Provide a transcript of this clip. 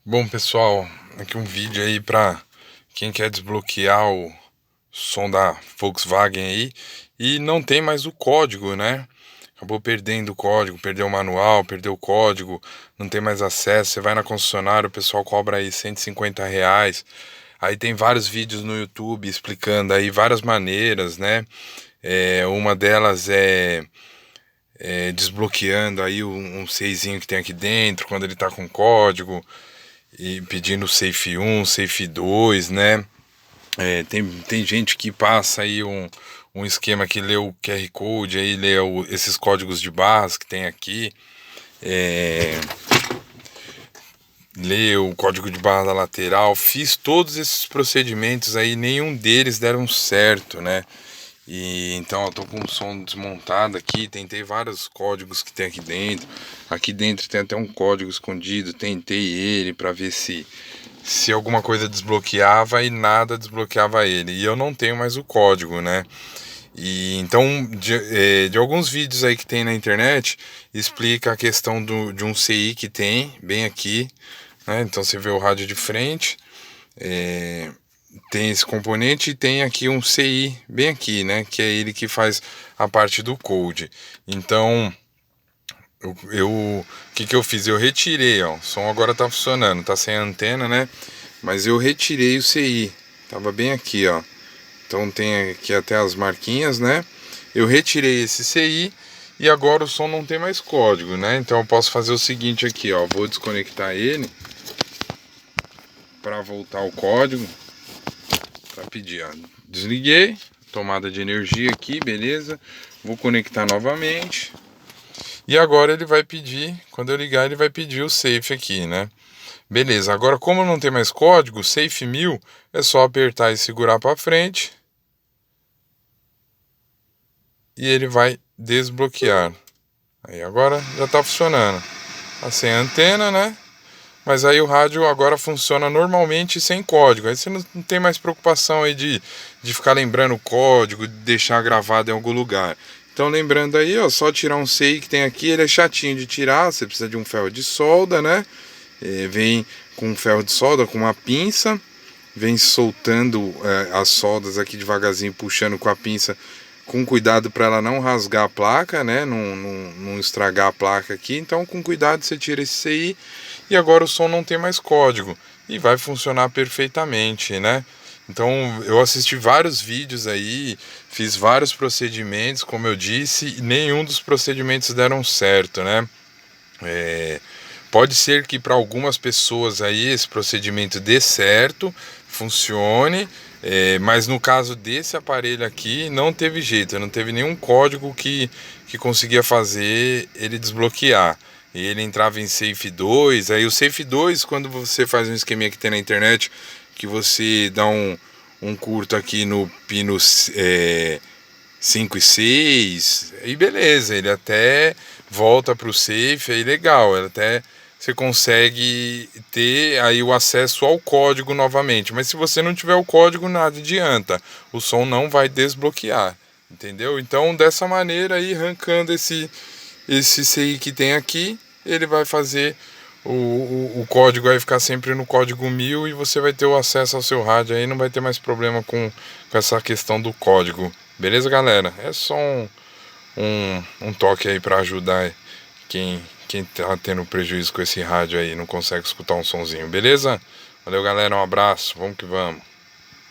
Bom, pessoal, aqui um vídeo aí para quem quer desbloquear o som da Volkswagen aí e não tem mais o código, né? Acabou perdendo o código, perdeu o manual, perdeu o código, não tem mais acesso. Você vai na concessionária, o pessoal cobra aí R$ 150. Aí tem vários vídeos no YouTube explicando aí várias maneiras, né? Uma delas é desbloqueando aí um seizinho que tem aqui dentro, quando ele tá com código e pedindo Safe 1, Safe 2, né? Tem gente que passa aí um esquema que lê o QR Code, aí lê esses códigos de barras que tem aqui, é, lê o código de barra da lateral. Fiz todos esses procedimentos aí, nenhum deles deram certo, né? E então eu tô com o som desmontado aqui, tentei vários códigos que tem aqui dentro. Aqui dentro tem até um código escondido, tentei ele para ver se alguma coisa desbloqueava e nada desbloqueava ele. E eu não tenho mais o código, né? E então de alguns vídeos aí que tem na internet explica a questão de um CI que tem bem aqui, né? Então você vê o rádio de frente. Tem esse componente e tem aqui um CI bem aqui, né? Que é ele que faz a parte do code. Então, o que eu fiz? Eu retirei, ó. O som agora tá funcionando, tá sem antena, né? Mas eu retirei o CI. Tava bem aqui, ó. Então tem aqui até as marquinhas, né? Eu retirei esse CI e agora o som não tem mais código, né? Então eu posso fazer o seguinte aqui, ó. Vou desconectar ele para voltar o código. Para pedir, ó. Desliguei, tomada de energia aqui, beleza? Vou conectar novamente. E agora ele vai pedir, quando eu ligar, ele vai pedir o safe aqui, né? Beleza, agora como não tem mais código, safe 1000 é só apertar e segurar para frente. E ele vai desbloquear. Aí agora já está funcionando. Tá sem antena, né? Mas aí o rádio agora funciona normalmente sem código. Aí você não tem mais preocupação aí de ficar lembrando o código, de deixar gravado em algum lugar. Então lembrando aí, ó, só tirar um CI que tem aqui, ele é chatinho de tirar, você precisa de um ferro de solda, né? Vem com um ferro de solda, com uma pinça, vem soltando as soldas aqui devagarzinho, puxando com a pinça, com cuidado para ela não rasgar a placa, né? Não estragar a placa aqui. Então com cuidado você tira esse CI e agora o som não tem mais código e vai funcionar perfeitamente, né? Então eu assisti vários vídeos aí, fiz vários procedimentos, como eu disse, e nenhum dos procedimentos deram certo, né? Pode ser que para algumas pessoas aí esse procedimento dê certo, funcione, mas no caso desse aparelho aqui não teve jeito, não teve nenhum código que conseguia fazer ele desbloquear. E ele entrava em Safe 2, aí o Safe 2, quando você faz um esqueminha que tem na internet, que você dá um curto aqui no pino 5 e 6, e beleza, ele até volta para o safe, aí legal, até você consegue ter aí o acesso ao código novamente, mas se você não tiver o código, nada adianta, o som não vai desbloquear, entendeu? Então dessa maneira aí, arrancando esse CI que tem aqui, ele vai fazer o código vai ficar sempre no código 1000 e você vai ter o acesso ao seu rádio aí, não vai ter mais problema com essa questão do código. Beleza, galera? É só um toque aí para ajudar quem tá tendo prejuízo com esse rádio aí, não consegue escutar um sonzinho, beleza? Valeu, galera, um abraço, vamos que vamos.